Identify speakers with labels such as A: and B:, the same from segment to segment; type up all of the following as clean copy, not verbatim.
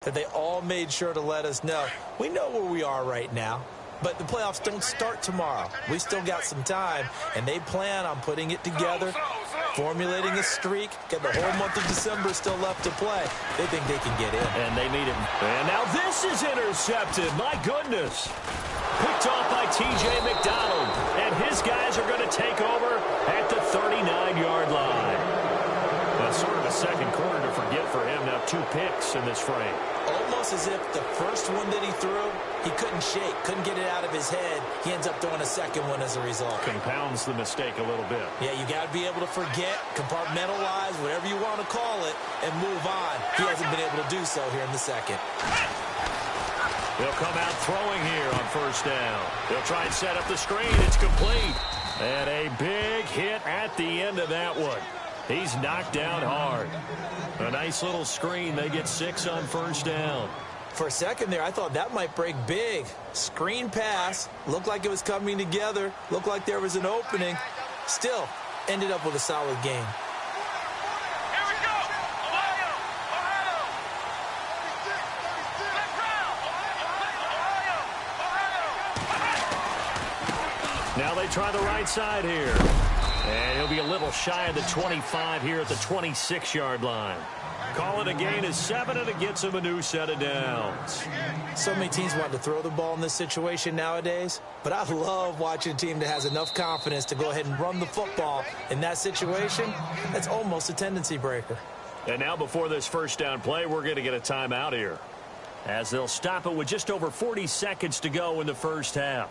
A: that they all made sure to let us know. We know where we are right now, but the playoffs don't start tomorrow. We still got some time, and they plan on putting it together, formulating a streak, get the whole month of December still left to play. They think they can get in.
B: And they need it. And now this is intercepted. My goodness. Picked off by T.J. McDonald. And his guys are going to take over at the 39-yard line. That's sort of a second quarter to forget for him. Now 2 picks in this frame.
A: Almost as if the first one that he threw, he couldn't shake, couldn't get it out of his head. He ends up throwing a second one as a result.
B: Compounds the mistake a little bit.
A: Yeah, you got to be able to forget, compartmentalize, whatever you want to call it, and move on. He hasn't been able to do so here in the second.
B: He'll come out throwing here on first down. He'll try and set up the screen. It's complete. And a big hit at the end of that one. He's knocked down hard. A nice little screen. They get 6 on first down.
A: For a second there, I thought that might break big. Screen pass. Looked like it was coming together. Looked like there was an opening. Still, ended up with a solid game.
C: Here we go. Ohio.
B: Now they try the right side here. And he'll be a little shy of the 25 here at the 26-yard line. Call it a gain of 7, and it gets him a new set of downs.
A: So many teams want to throw the ball in this situation nowadays, but I love watching a team that has enough confidence to go ahead and run the football. In that situation, that's almost a tendency breaker.
B: And now before this first down play, we're going to get a timeout here, as they'll stop it with just over 40 seconds to go in the first half.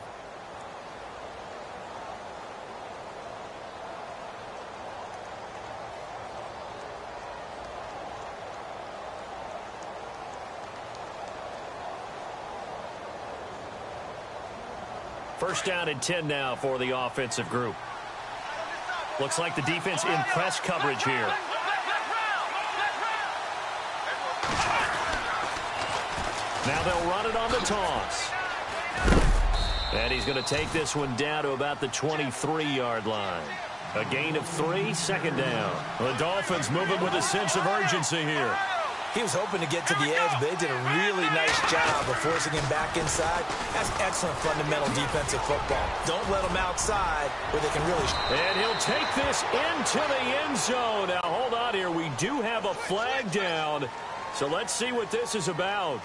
B: First down and 10 now for the offensive group. Looks like the defense in press coverage here. Now they'll run it on the toss. And he's going to take this one down to about the 23-yard line. A gain of 3, second down. The Dolphins moving with a sense of urgency here.
A: He was hoping to get to the edge, but they did a really nice job of forcing him back inside. That's excellent fundamental defensive football. Don't let him outside where they can really...
B: And he'll take this into the end zone. Now, hold on here. We do have a flag down. So let's see what this is about.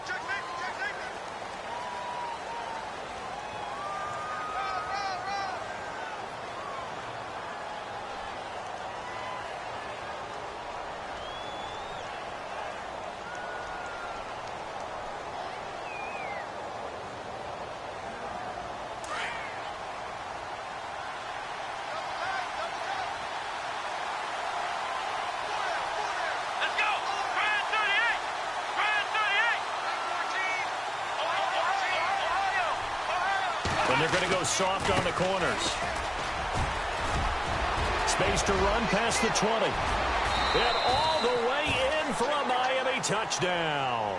B: And they're going to go soft on the corners. Space to run past the 20. And all the way in for a Miami touchdown.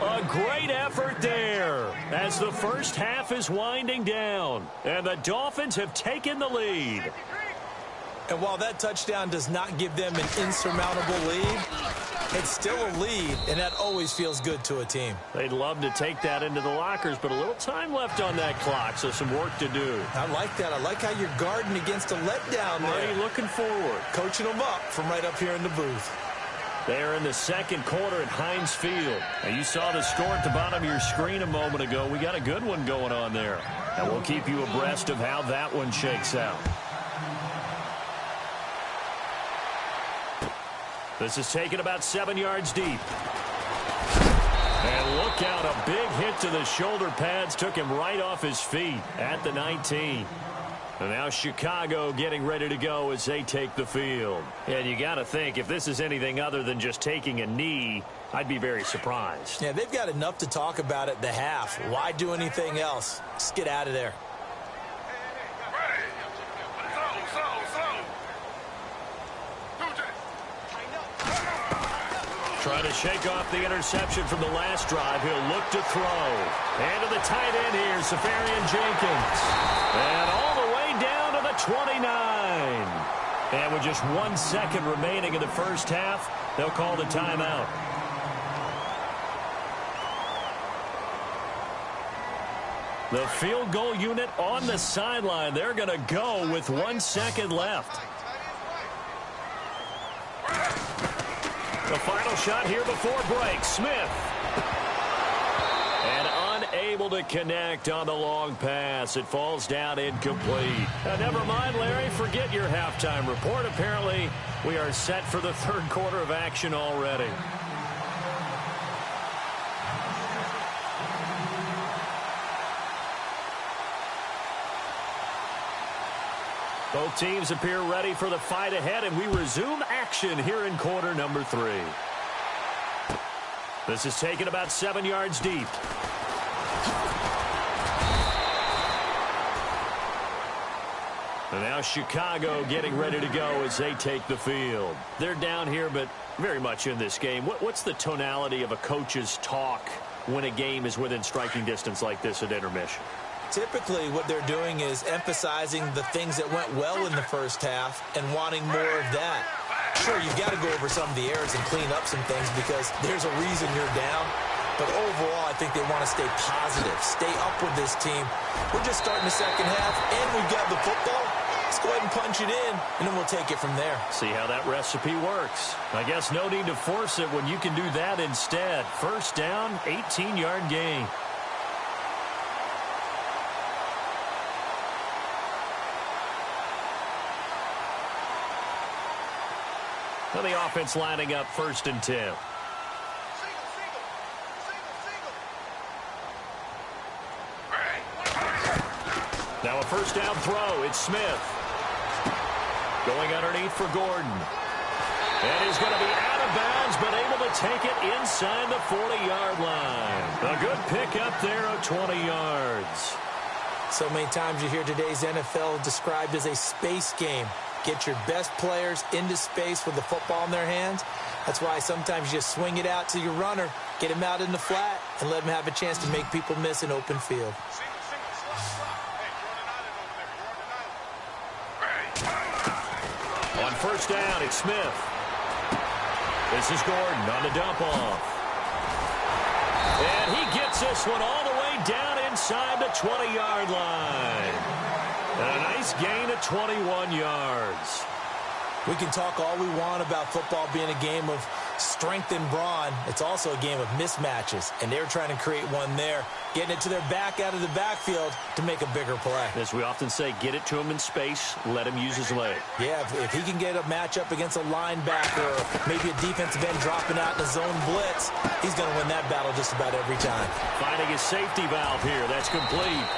B: A great effort there as the first half is winding down. And the Dolphins have taken the lead.
A: And while that touchdown does not give them an insurmountable lead, it's still a lead, and that always feels good to a team.
B: They'd love to take that into the lockers, but a little time left on that clock, so some work to do.
A: I like that. I like how you're guarding against a letdown there.
B: Already looking forward.
A: Coaching them up from right up here in the booth.
B: They're in the second quarter at Heinz Field. Now, you saw the score at the bottom of your screen a moment ago. We got a good one going on there. And we'll keep you abreast of how that one shakes out. This is taken about 7 yards deep. And look out, a big hit to the shoulder pads took him right off his feet at the 19. And now Chicago getting ready to go as they take the field. And you got to think, if this is anything other than just taking a knee, I'd be very surprised.
A: Yeah, they've got enough to talk about at the half. Why do anything else? Just get out of there.
B: Trying to shake off the interception from the last drive. He'll look to throw. And to the tight end here, Safarian Jenkins. And all the way down to the 29. And with just 1 second remaining in the first half, they'll call the timeout. The field goal unit on the sideline. They're going to go with 1 second left. The final shot here before break. Smith. And unable to connect on the long pass. It falls down incomplete. Never mind, Larry. Forget your halftime report. Apparently, we are set for the third quarter of action already. Both teams appear ready for the fight ahead, and we resume action here in quarter number 3. This is taken about 7 yards deep. And now Chicago getting ready to go as they take the field. They're down here, but very much in this game. What's the tonality of a coach's talk when a game is within striking distance like this at intermission?
A: Typically, what they're doing is emphasizing the things that went well in the first half and wanting more of that. Sure, you've got to go over some of the errors and clean up some things because there's a reason you're down. But overall, I think they want to stay positive, stay up with this team. We're just starting the second half, and we've got the football. Let's go ahead and punch it in, and then we'll take it from there.
B: See how that recipe works. I guess no need to force it when you can do that instead. First down, 18-yard gain. Now the offense lining up 1st and 10. Now a first down throw. It's Smith. Going underneath for Gordon. And he's going to be out of bounds, but able to take it inside the 40-yard line. A good pickup there of 20 yards.
A: So many times you hear today's NFL described as a space game. Get your best players into space with the football in their hands. That's why sometimes you just swing it out to your runner, get him out in the flat, and let him have a chance to make people miss an open field.
B: On first down, it's Smith. This is Gordon on the dump off. And he gets this one all the way down inside the 20-yard line. And a nice gain of 21 yards.
A: We can talk all we want about football being a game of strength and brawn. It's also a game of mismatches, and they're trying to create one there, getting it to their back out of the backfield to make a bigger play.
B: As we often say, get it to him in space, let him use his leg.
A: Yeah, if he can get a matchup against a linebacker or maybe a defensive end dropping out in a zone blitz, he's going to win that battle just about every time.
B: Finding his safety valve here. That's complete.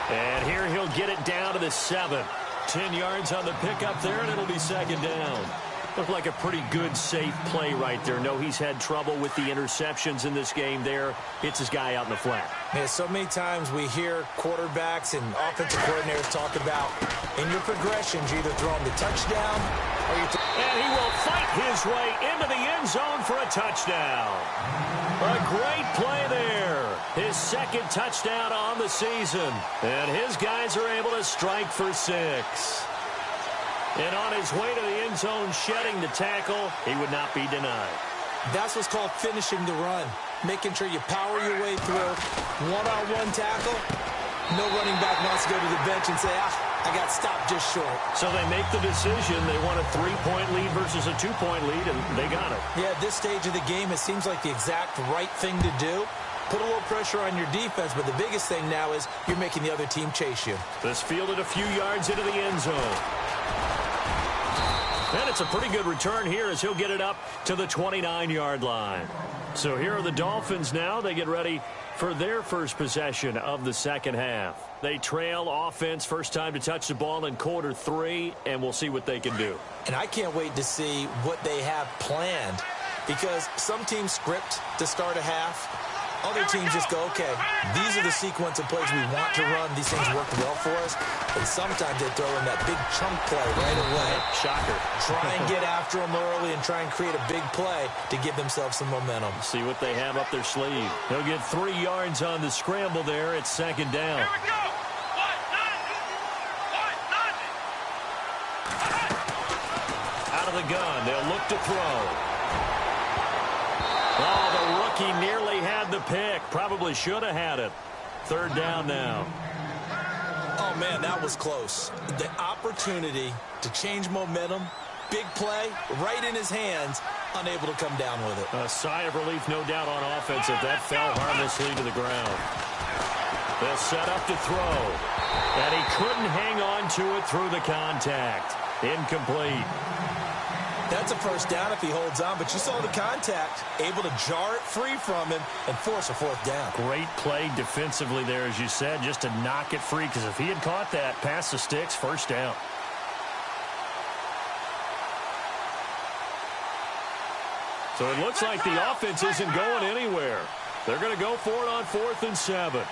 B: And here he'll get it down to the 7. 10 yards on the pickup there, and it'll be second down. Looked like a pretty good, safe play right there. No, he's had trouble with the interceptions in this game there. Hits his guy out in the flat.
A: Yeah, so many times we hear quarterbacks and offensive coordinators talk about in your progressions, you're either throwing the touchdown or you're
B: and he will fight his way into the end zone for a touchdown. A great play there. His second touchdown on the season. And his guys are able to strike for 6. And on his way to the end zone, shedding the tackle, he would not be denied.
A: That's what's called finishing the run. Making sure you power your way through. One-on-one tackle. No running back wants to go to the bench and say, I got stopped just short.
B: So they make the decision. They want a 3-point lead versus a 2-point lead, and they got it.
A: Yeah, at this stage of the game, it seems like the exact right thing to do. Put a little pressure on your defense, but the biggest thing now is you're making the other team chase you.
B: This fielded a few yards into the end zone. And it's a pretty good return here as he'll get it up to the 29-yard line. So here are the Dolphins now. They get ready for their first possession of the second half. They trail offense, first time to touch the ball in quarter 3, and we'll see what they can do.
A: And I can't wait to see what they have planned, because some teams script to start a half. Other teams just go, okay, these are the sequence of plays we want to run. These things work well for us. But sometimes they throw in that big chunk play right away.
B: Shocker.
A: Try and get after them early and try and create a big play to give themselves some momentum.
B: See what they have up their sleeve. They'll get 3 yards on the scramble there. It's second down.
C: Here we go.
B: Out of the gun. They'll look to throw. Oh, the rookie nearly had the pick. Probably should have had it. third down now.
A: Oh, man, that was close. The opportunity to change momentum, big play, right in his hands, unable to come down with it.
B: A sigh of relief, no doubt, on offense if that fell harmlessly to the ground. They'll set up to throw. And he couldn't hang on to it through the contact. Incomplete.
A: That's a first down if he holds on, but you saw the contact, able to jar it free from him and force a fourth down.
B: Great play defensively there, as you said, just to knock it free, because if he had caught that, past the sticks, first down. So it looks like the offense isn't going anywhere. They're going to go for it on 4th and 7.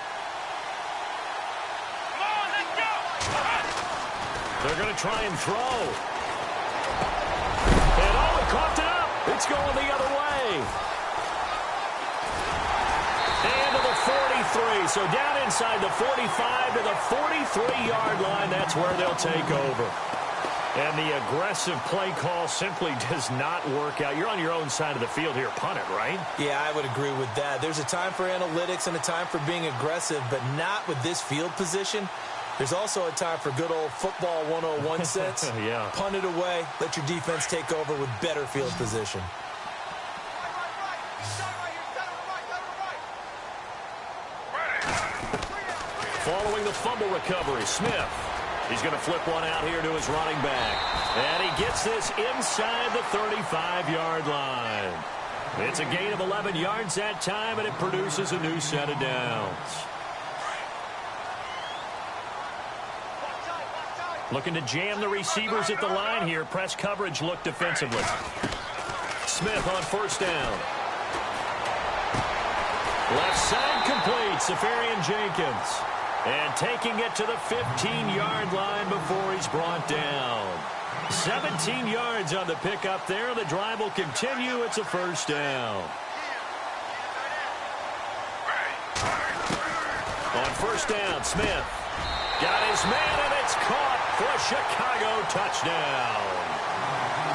B: They're going to try and throw. And oh, it coughed it up. It's going the other way. And to the 43. So down inside the 45 to the 43-yard line. That's where they'll take over. And the aggressive play call simply does not work out. You're on your own side of the field here. Punt it, right?
A: Yeah, I would agree with that. There's a time for analytics and a time for being aggressive, but not with this field position. There's also a time for good old football 101 sense.
B: Yeah.
A: Punt it away. Let your defense take over with better field position.
B: Following the fumble recovery, Smith. He's going to flip one out here to his running back. And he gets this inside the 35-yard line. It's a gain of 11 yards that time, and it produces a new set of downs. Looking to jam the receivers at the line here. Press coverage look defensively. Smith on first down. Left side complete. Safarian Jenkins. And taking it to the 15-yard line before he's brought down. 17 yards on the pickup there. The drive will continue. It's a first down. On first down, Smith. Got his man, and it's caught for a Chicago touchdown.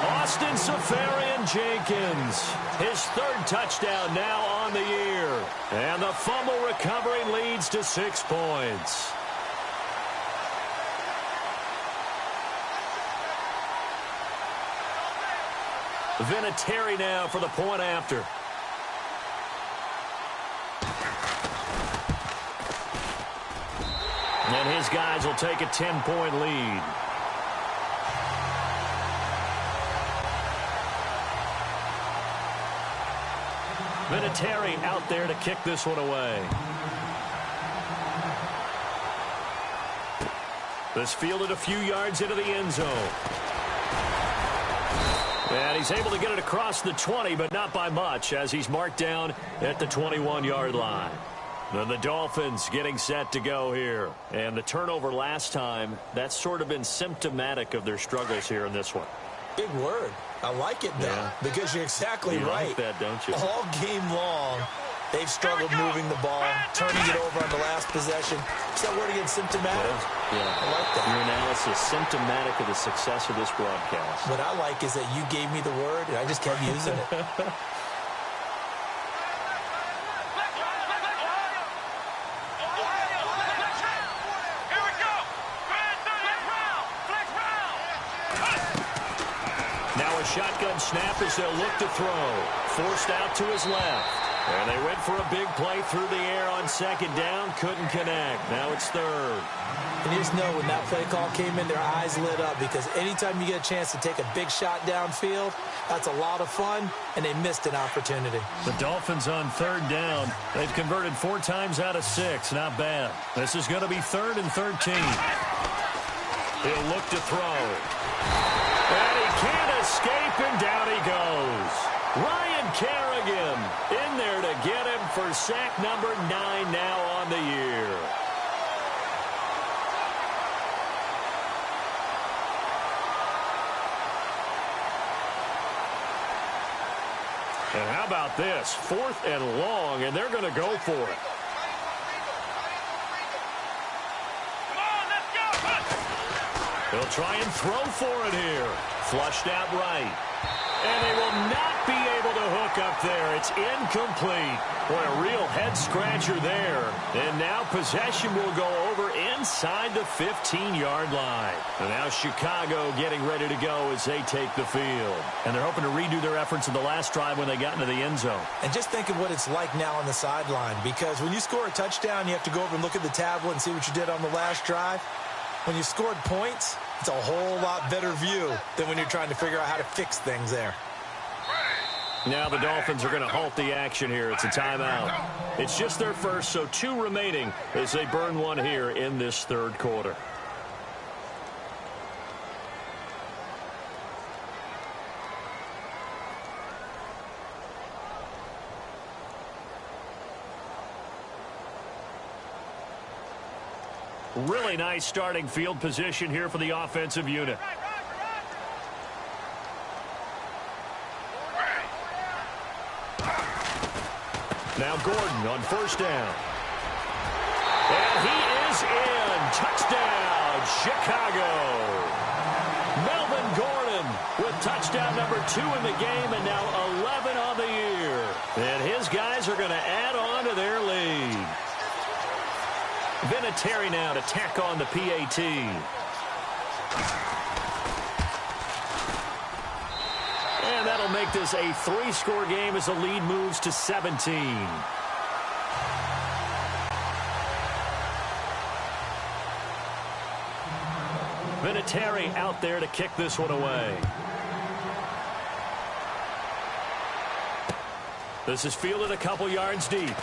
B: Austin Safarian Jenkins, his third touchdown now on the year. And the fumble recovery leads to 6 points. Vinatieri now for the point after. And his guys will take a 10-point lead. Vinatieri out there to kick this one away. This fielded a few yards into the end zone. And he's able to get it across the 20, but not by much, as he's marked down at the 21-yard line. Then the Dolphins getting set to go here. And the turnover last time, that's sort of been symptomatic of their struggles here in this one.
A: Big word. I like it, though, because you're exactly right.
B: You like that, don't you?
A: All game long, they've struggled moving the ball, turning it over on the last possession. Is that word again, symptomatic?
B: Yeah.
A: I like that.
B: Your analysis, symptomatic of the success of this broadcast.
A: What I like is that you gave me the word, and I just kept using it.
B: Shotgun snap as they'll look to throw. Forced out to his left. And they went for a big play through the air on second down. Couldn't connect. Now it's third.
A: And you just know when that play call came in, their eyes lit up, because anytime you get a chance to take a big shot downfield, that's a lot of fun, and they missed an opportunity.
B: The Dolphins on third down. They've converted 4 times out of 6. Not bad. This is going to be 3rd and 13. He'll look to throw. And he can't escape, and down he goes. Ryan Kerrigan in there to get him for sack number 9 now on the year. And how about this? 4th and long, and they're going to go for it. He'll try and throw for it here. Flushed out right. And they will not be able to hook up there. It's incomplete. Boy, a real head-scratcher there. And now possession will go over inside the 15-yard line. And now Chicago getting ready to go as they take the field. And they're hoping to redo their efforts in the last drive when they got into the end zone.
A: And just think of what it's like now on the sideline, because when you score a touchdown, you have to go over and look at the tablet and see what you did on the last drive. When you scored points, it's a whole lot better view than when you're trying to figure out how to fix things there.
B: Now the Dolphins are going to halt the action here. It's a timeout. It's just their first, so 2 remaining as they burn one here in this third quarter. Really nice starting field position here for the offensive unit. Now Gordon on first down. And he is in. Touchdown, Chicago. Melvin Gordon with touchdown number 2 in the game and now 11 on the year. And his guys are going to add on to their lead. Vinatieri now to tack on the PAT. And that'll make this a 3-score game as the lead moves to 17. Vinatieri out there to kick this one away. This is fielded a couple yards deep.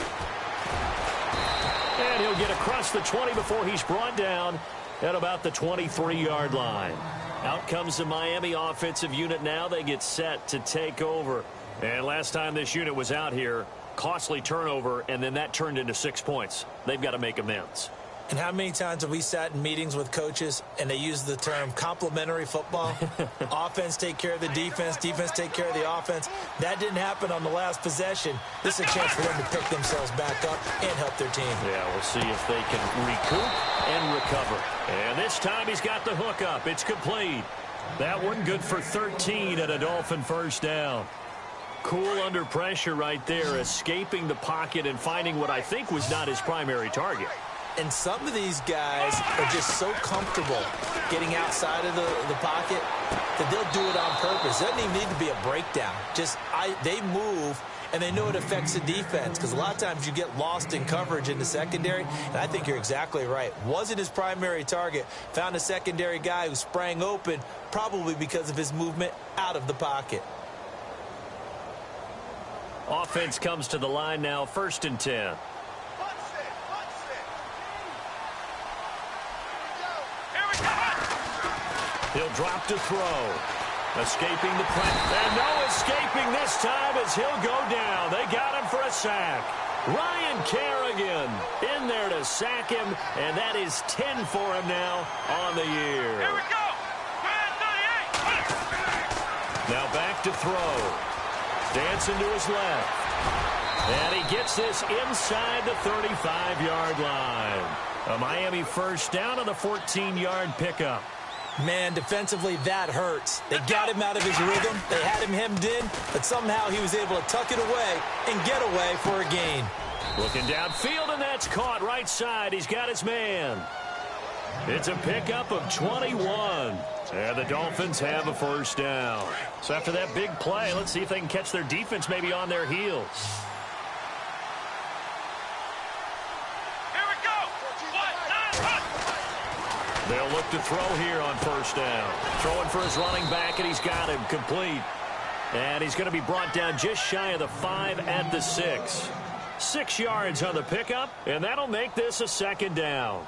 B: And he'll get across the 20 before he's brought down at about the 23-yard line. Out comes the Miami offensive unit now. They get set to take over. And last time this unit was out here, costly turnover, and then that turned into 6 points. They've got to make amends.
A: And how many times have we sat in meetings with coaches and they use the term complementary football? Offense take care of the defense, defense take care of the offense. That didn't happen on the last possession. This is a chance for them to pick themselves back up and help their team.
B: Yeah, we'll see if they can recoup and recover. And this time he's got the hook up. It's complete. That one good for 13 at a Dolphin first down. Cool under pressure right there, escaping the pocket and finding what I think was not his primary target.
A: And some of these guys are just so comfortable getting outside of the pocket that they'll do it on purpose. It doesn't even need to be a breakdown. They move, and they know it affects the defense, because a lot of times you get lost in coverage in the secondary, and I think you're exactly right. Wasn't his primary target. Found a secondary guy who sprang open, probably because of his movement out of the pocket.
B: Offense comes to the line now, 1st and 10. He'll drop to throw. Escaping the pressure. And no escaping this time as he'll go down. They got him for a sack. Ryan Kerrigan in there to sack him, and that is 10 for him now on the year.
C: Here we go.
B: Now back to throw. Dancing to his left. And he gets this inside the 35-yard line. A Miami first down on the 14-yard pickup.
A: Man, defensively, that hurts. They got him out of his rhythm. They had him hemmed in, but somehow he was able to tuck it away and get away for a gain.
B: Looking downfield, and that's caught right side. He's got his man. It's a pickup of 21. And the Dolphins have a first down. So after that big play, let's see if they can catch their defense maybe on their heels. They'll look to throw here on first down. Throwing for his running back, and he's got him complete. And he's going to be brought down just shy of the 5 at the 6. 6 yards on the pickup, and that'll make this a second down.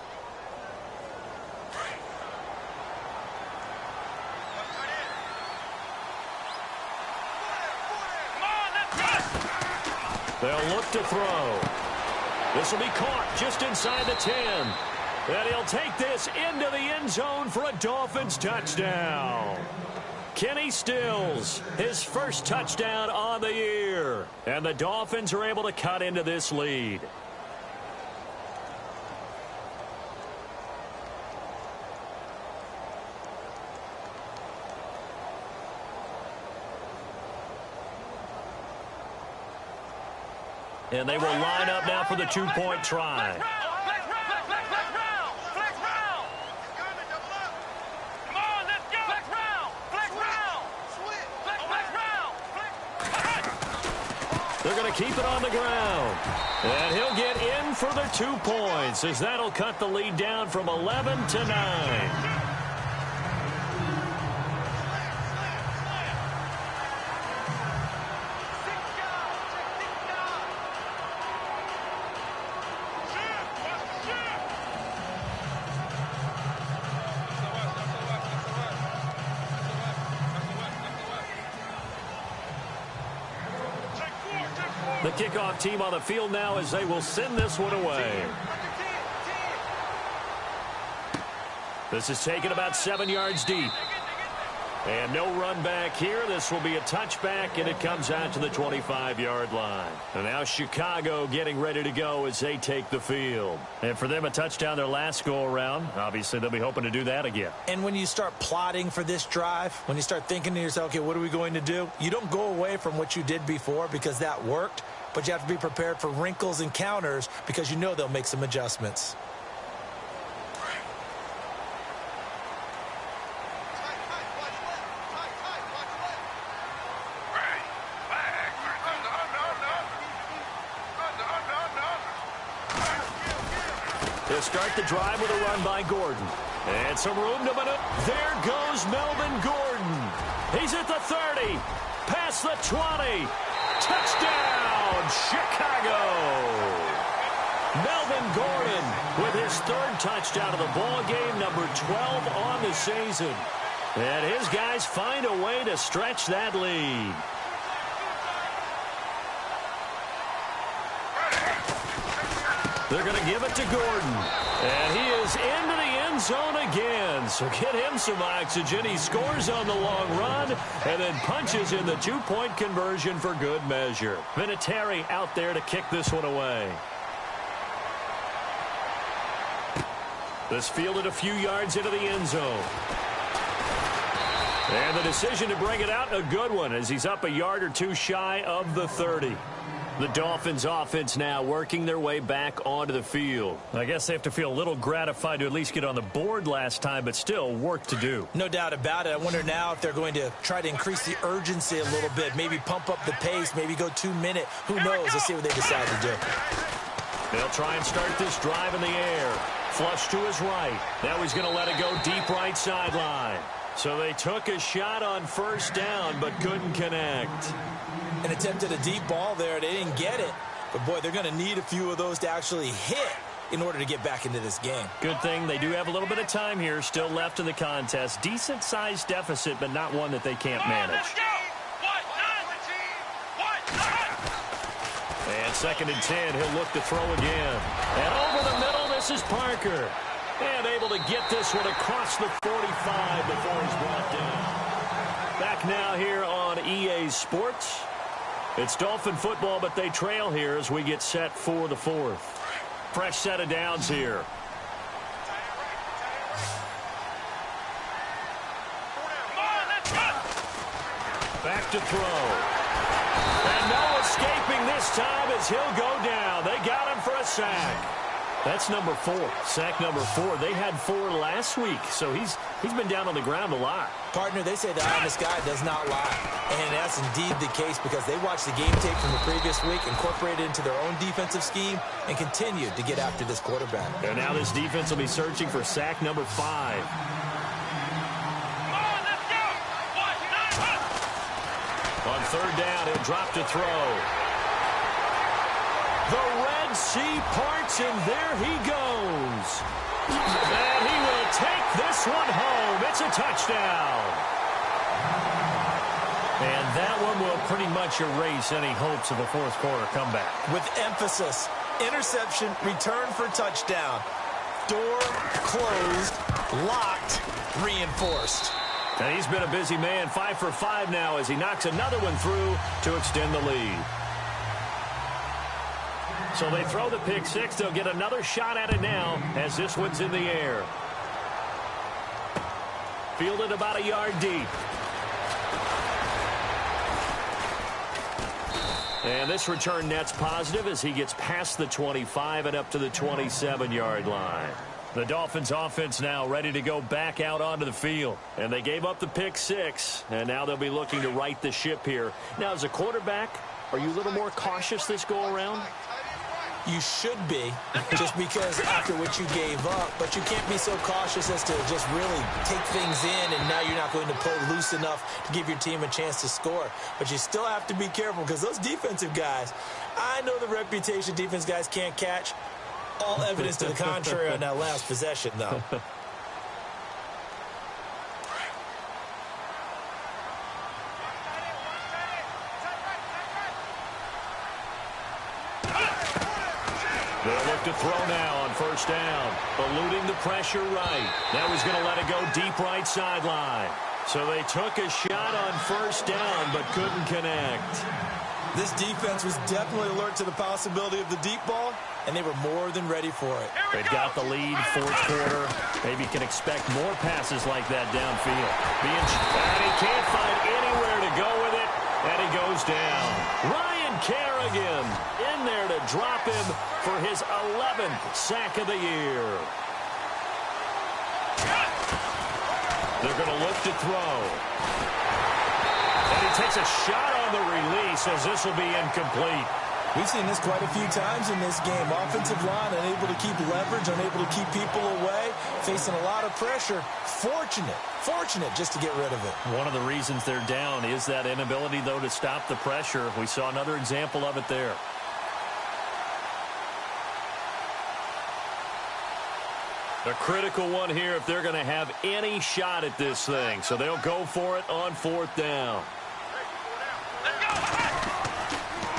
B: They'll look to throw. This will be caught just inside the 10. And he'll take this into the end zone for a Dolphins touchdown. Kenny Stills, his first touchdown on the year. And the Dolphins are able to cut into this lead. And they will line up now for the two-point try. They're going to keep it on the ground. And he'll get in for the 2 points, as that'll cut the lead down from 11 to 9. The kickoff team on the field now as they will send this one away. This is taken about 7 yards deep. And no run back here. This will be a touchback, and it comes out to the 25-yard line. And now Chicago getting ready to go as they take the field. And for them, a touchdown their last go-around. Obviously, they'll be hoping to do that again.
A: And when you start plotting for this drive, when you start thinking to yourself, okay, what are we going to do? You don't go away from what you did before because that worked, but you have to be prepared for wrinkles and counters because you know they'll make some adjustments.
B: They'll start the drive with a run by Gordon. And some room to maneuver. There goes Melvin Gordon. He's at the 30. Past the 20. Touchdown, Chicago. Melvin Gordon with his third touchdown of the ball game, number 12 on the season. And his guys find a way to stretch that lead. They're going to give it to Gordon. And he is into the end zone again. So get him some oxygen. He scores on the long run and then punches in the two-point conversion for good measure. Vinatieri out there to kick this one away. This fielded a few yards into the end zone. And the decision to bring it out, a good one, as he's up a yard or two shy of the 30. The Dolphins offense now working their way back onto the field. I guess they have to feel a little gratified to at least get on the board last time, but still work to do.
A: No doubt about it. I wonder now if they're going to try to increase the urgency a little bit, maybe pump up the pace, maybe go 2 minute. Who knows? Let's see what they decide to do.
B: They'll try and start this drive in the air. Flush to his right. Now he's going to let it go deep right sideline. So they took a shot on first down, but couldn't connect.
A: And attempted a deep ball there. They didn't get it. But, boy, they're going to need a few of those to actually hit in order to get back into this game.
B: Good thing they do have a little bit of time here still left in the contest. Decent-sized deficit, but not one that they can't manage. And 2nd and 10, he'll look to throw again. And over the middle, this is Parker. And able to get this one across the 45 before he's brought down. Back now here on EA Sports. It's Dolphin football, but they trail here as we get set for the 4th. Fresh set of downs here. Back to throw. And no escaping this time as he'll go down. They got him for a sack. That's number 4. Sack number 4. They had 4 last week, so he's been down on the ground a lot.
A: Partner, they say the eye in the sky does not lie. And that's indeed the case because they watched the game tape from the previous week, incorporated it into their own defensive scheme, and continued to get after this quarterback.
B: And now this defense will be searching for sack number 5. On 3rd down, he'll drop to throw. The Red Sea parts, and there he goes. And he will take this one home. It's a touchdown. And that one will pretty much erase any hopes of a 4th quarter comeback.
A: With emphasis, interception, return for touchdown. Door closed, locked, reinforced.
B: And he's been a busy man, 5 for 5 now as he knocks another one through to extend the lead. So they throw the pick 6. They'll get another shot at it now as this one's in the air. Fielded about a yard deep. And this return net's positive as he gets past the 25 and up to the 27-yard line. The Dolphins offense now ready to go back out onto the field. And they gave up the pick 6, and now they'll be looking to right the ship here. Now, as a quarterback, are you a little more cautious this go-around?
A: You should be, just because after what you gave up, but you can't be so cautious as to just really take things in, and now you're not going to play loose enough to give your team a chance to score. But you still have to be careful because those defensive guys, I know the reputation defense guys can't catch. All evidence to the contrary on that last possession, though.
B: They'll look to throw now on first down. Eluding the pressure right. Now he's going to let it go deep right sideline. So they took a shot on first down but couldn't connect.
A: This defense was definitely alert to the possibility of the deep ball, and they were more than ready for it.
B: They've got the lead, fourth quarter. Maybe can expect more passes like that downfield. And he can't find anywhere to go with it, and he goes down. Ryan Kerrigan in there to drop him for his 11th sack of the year. They're going to look to throw. And he takes a shot on the release as this will be incomplete.
A: We've seen this quite a few times in this game. Offensive line unable to keep leverage, unable to keep people away, facing a lot of pressure. Fortunate just to get rid of it.
B: One of the reasons they're down is that inability, though, to stop the pressure. We saw another example of it there. A critical one here if they're going to have any shot at this thing. So they'll go for it on fourth down.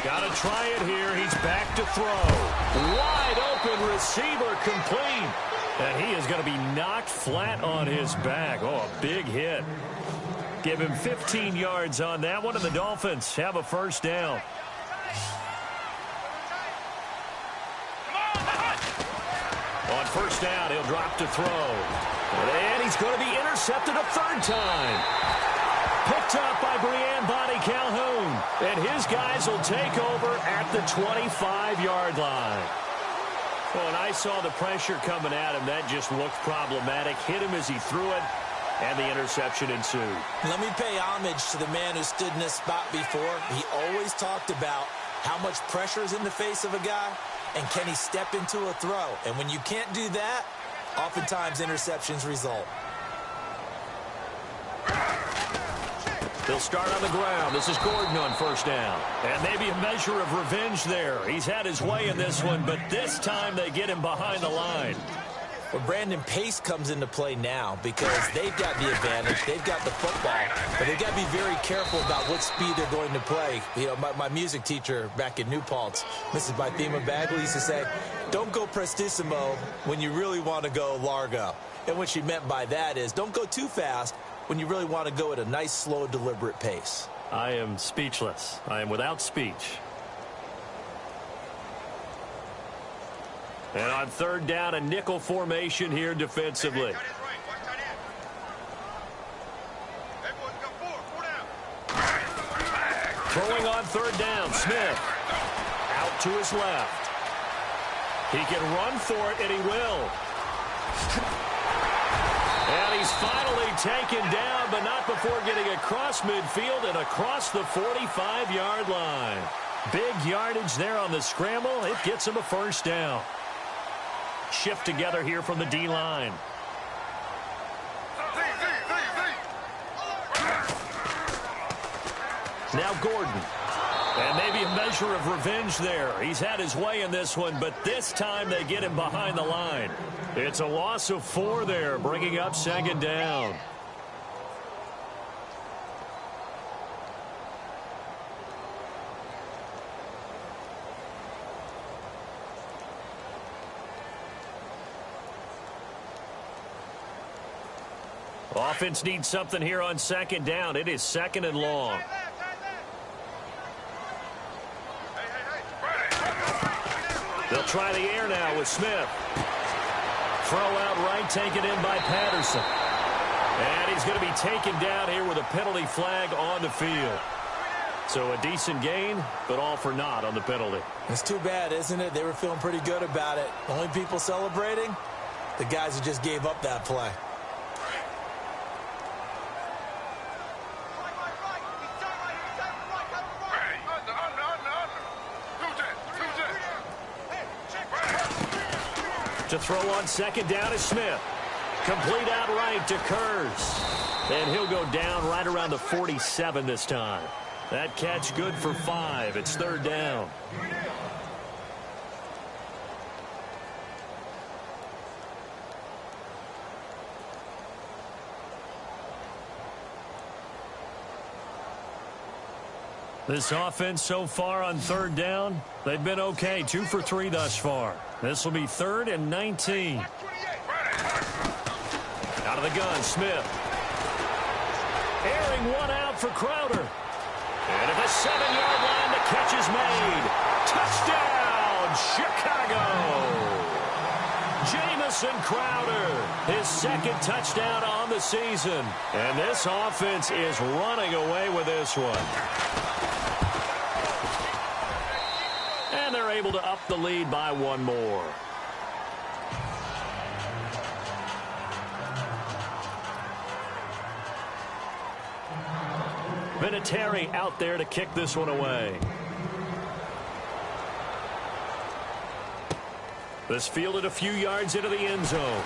B: Got to try it here. He's back to throw. Wide open receiver complete. And he is going to be knocked flat on his back. Oh, a big hit. Give him 15 yards on that one, and the Dolphins have a first down. On first down, he'll drop to throw. And he's going to be intercepted a third time. Picked up by Brian Bonnie Calhoun. And his guys will take over at the 25-yard line. Well, and I saw the pressure coming at him. That just looked problematic. Hit him as he threw it, and the interception ensued.
A: Let me pay homage to the man who stood in this spot before. He always talked about how much pressure is in the face of a guy, and can he step into a throw? And when you can't do that, oftentimes interceptions result.
B: They'll start on the ground. This is Gordon on first down. And maybe a measure of revenge there. He's had his way in this one, but this time they get him behind the line.
A: Well, Brandon, pace comes into play now because they've got the advantage. They've got the football, but they've got to be very careful about what speed they're going to play. You know, my music teacher back in New Paltz, Mrs. Bythema Bagley, used to say, don't go prestissimo when you really want to go largo. And what she meant by that is don't go too fast when you really want to go at a nice, slow, deliberate pace.
B: I am speechless. I am without speech. And on third down, a nickel formation here defensively. Throwing on third down, Smith. Out to his left. He can run for it, and he will. And he's finally taken down, but not before getting across midfield and across the 45-yard line. Big yardage there on the scramble. It gets him a first down. Shift together here from the D-line. Now Gordon. And maybe a measure of revenge there. He's had his way in this one, but this time they get him behind the line. It's a loss of 4 there, bringing up second down. Offense needs something here on second down. It is second and long. They'll try the air now with Smith. Throw out right, taken in by Patterson. And he's going to be taken down here with a penalty flag on the field. So a decent gain, but all for naught on the penalty.
A: It's too bad, isn't it? They were feeling pretty good about it. The only people celebrating, the guys who just gave up that play.
B: To throw on second down is Smith. Complete outright to Kurz. And he'll go down right around the 47 this time. That catch good for 5. It's third down. This offense so far on third down, they've been okay. 2 for 3 thus far. This will be 3rd and 19. Out of the gun, Smith. Airing one out for Crowder. And at the 7-yard line, the catch is made. Touchdown, Chicago! Jamison Crowder, his 2nd touchdown on the season. And this offense is running away with this one. And they're able to up the lead by 1 more. Vinatieri out there to kick this one away. This fielded a few yards into the end zone.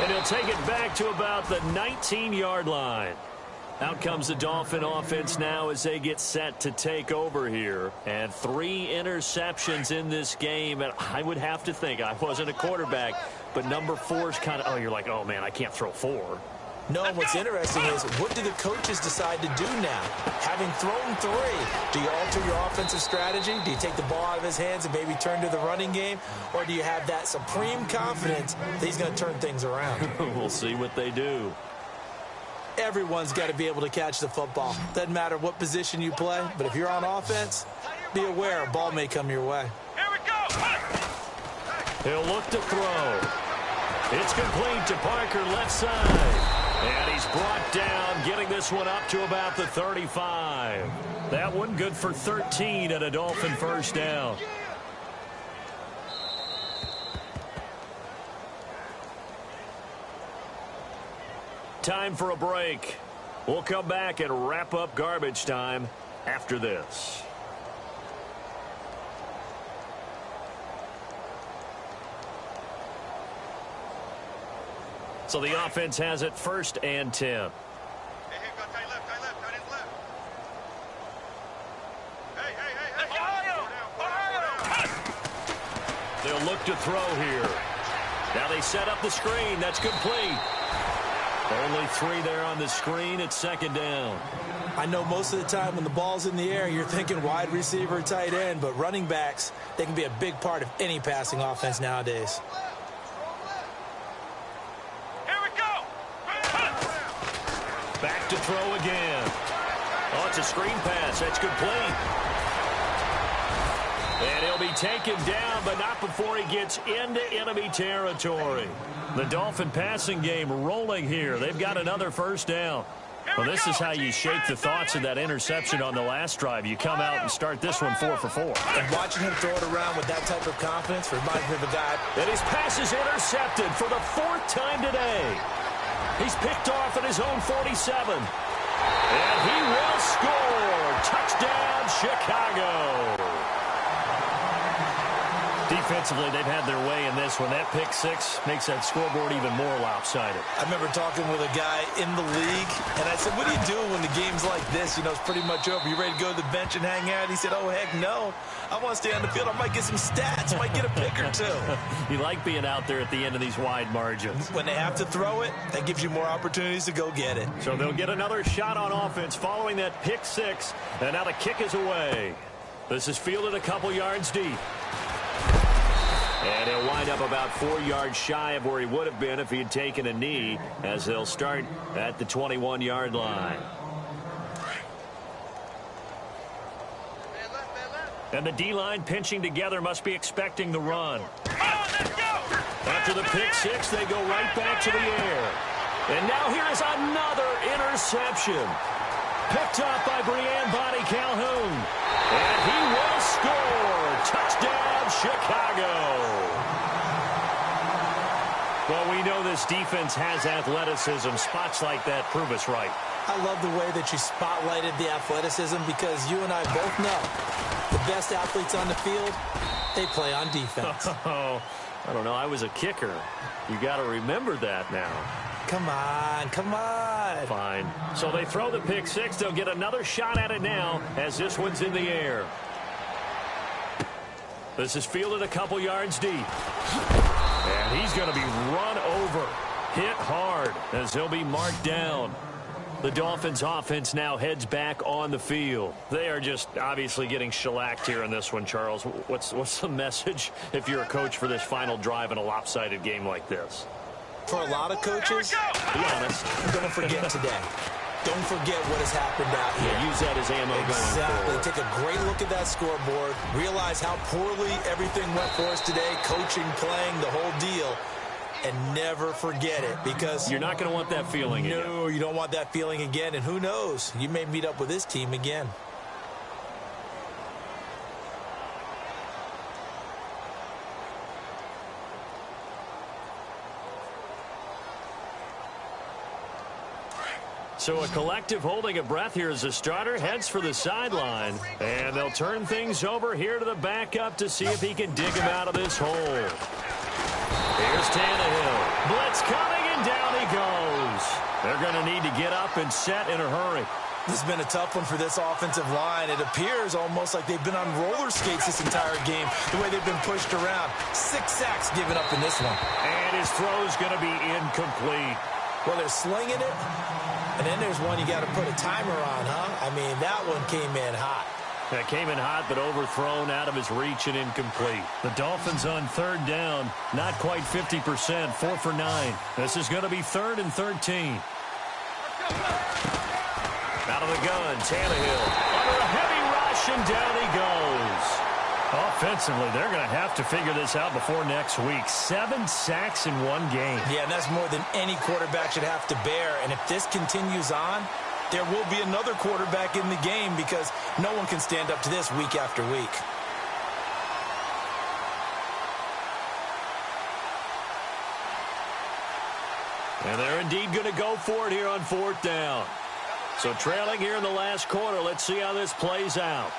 B: And he'll take it back to about the 19-yard line. Out comes the Dolphin offense now as they get set to take over here. And 3 interceptions in this game. And I would have to think, I wasn't a quarterback, but number 4 is kind of, you're like, oh, man, I can't throw 4.
A: No, and what's interesting is, what do the coaches decide to do now? Having thrown 3, do you alter your offensive strategy? Do you take the ball out of his hands and maybe turn to the running game? Or do you have that supreme confidence that he's going to turn things around?
B: We'll see what they do.
A: Everyone's got to be able to catch the football. Doesn't matter what position you play, but if you're on offense, be aware a ball may come your way.
C: Here we go.
B: He'll look to throw. It's complete to Parker, left side. And he's brought down, getting this one up to about the 35. That one good for 13 and a Dolphin first down. Time for a break. We'll come back and wrap up garbage time after this. So the offense has it 1st and 10.
C: Hey, go tight left, tight end left. Hey. Ohio.
B: They'll look to throw here. Now they set up the screen. That's complete. Only 3 there on the screen. It's 2nd down.
A: I know most of the time when the ball's in the air, you're thinking wide receiver, tight end, but running backs, they can be a big part of any passing offense nowadays.
B: Back to throw again. Oh, it's a screen pass. That's complete. And he'll be taken down, but not before he gets into enemy territory. The Dolphin passing game rolling here. They've got another first down. Well, this is how you shake the thoughts of that interception on the last drive. You come out and start this one 4 for 4.
A: And watching him throw it around with that type of confidence reminds me of a guy.
B: And his pass is intercepted for the 4th time today. He's picked off at his own 47. And he will score. Touchdown, Chicago. Defensively, they've had their way in this one. That pick 6 makes that scoreboard even more lopsided.
A: I remember talking with a guy in the league, and I said, what do you do when the game's like this? You know, it's pretty much over. You ready to go to the bench and hang out? He said, oh, heck no. I want to stay on the field. I might get some stats. I might get a pick or 2.
B: You like being out there at the end of these wide margins.
A: When they have to throw it, that gives you more opportunities to go get it.
B: So they'll get another shot on offense following that pick 6, and now the kick is away. This is fielded a couple yards deep. And he'll wind up about 4 yards shy of where he would have been if he had taken a knee, as they'll start at the 21-yard line. And the D-line pinching together must be expecting the run. After the pick 6, they go right back to the air. And now here is another interception. Picked off by Brianne Bonnie Calhoun. And he will score. Touchdown, Chicago. Well, we know this defense has athleticism. Spots like that prove us right.
A: I love the way that you spotlighted the athleticism because you and I both know the best athletes on the field, they play on defense.
B: Oh, I don't know. I was a kicker. You got to remember that now.
A: Come on, come on.
B: Fine. So they throw the pick six. They'll get another shot at it now as this one's in the air. This is fielded a couple yards deep. And he's going to be run over. Hit hard as he'll be marked down. The Dolphins offense now heads back on the field. They are just obviously getting shellacked here in this one, Charles. What's the message if you're a coach for this final drive in a lopsided game like this?
A: For a lot of coaches,
B: be honest,
A: don't forget today. Don't forget what has happened out here.
B: Yeah, use that as ammo
A: exactly.
B: going forward.
A: Take a great look at that scoreboard. Realize how poorly everything went for us today. Coaching, playing, the whole deal. And never forget it because
B: you're not going to want that feeling again.
A: No, you don't want that feeling again. And who knows? You may meet up with this team again.
B: So a collective holding a breath here as the starter heads for the sideline. And they'll turn things over here to the backup to see if he can dig him out of this hole. Here's Tannehill. Blitz coming, and down he goes. They're going to need to get up and set in a hurry.
A: This has been a tough one for this offensive line. It appears almost like they've been on roller skates this entire game, the way they've been pushed around. 6 sacks given up in this one.
B: And his throw's going to be incomplete.
A: Well, they're slinging it, and then there's one you got to put a timer on, huh? I mean, that one came in hot.
B: That came in hot, but overthrown, out of his reach, and incomplete. The Dolphins on third down, not quite 50%, 4 for 9. This is going to be 3rd and 13. Out of the gun, Tannehill. Under a heavy rush, and down he goes. Offensively, they're going to have to figure this out before next week. 7 sacks in one game.
A: Yeah, and that's more than any quarterback should have to bear. And if this continues on, there will be another quarterback in the game because no one can stand up to this week after week.
B: And they're indeed going to go for it here on 4th down. So trailing here in the last quarter, let's see how this plays out.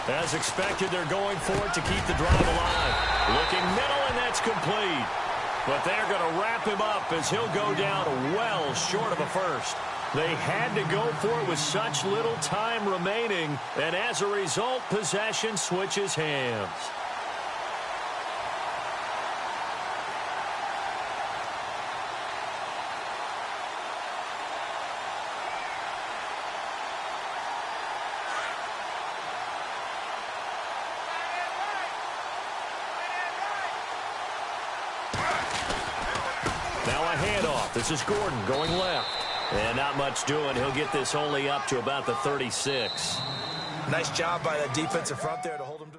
B: As expected, they're going for it to keep the drive alive. Looking middle, and that's complete. But they're going to wrap him up as he'll go down well short of a first. They had to go for it with such little time remaining, and as a result, possession switches hands. This is Gordon going left. And not much doing. He'll get this only up to about the 36.
A: Nice job by that defensive front there to hold him to...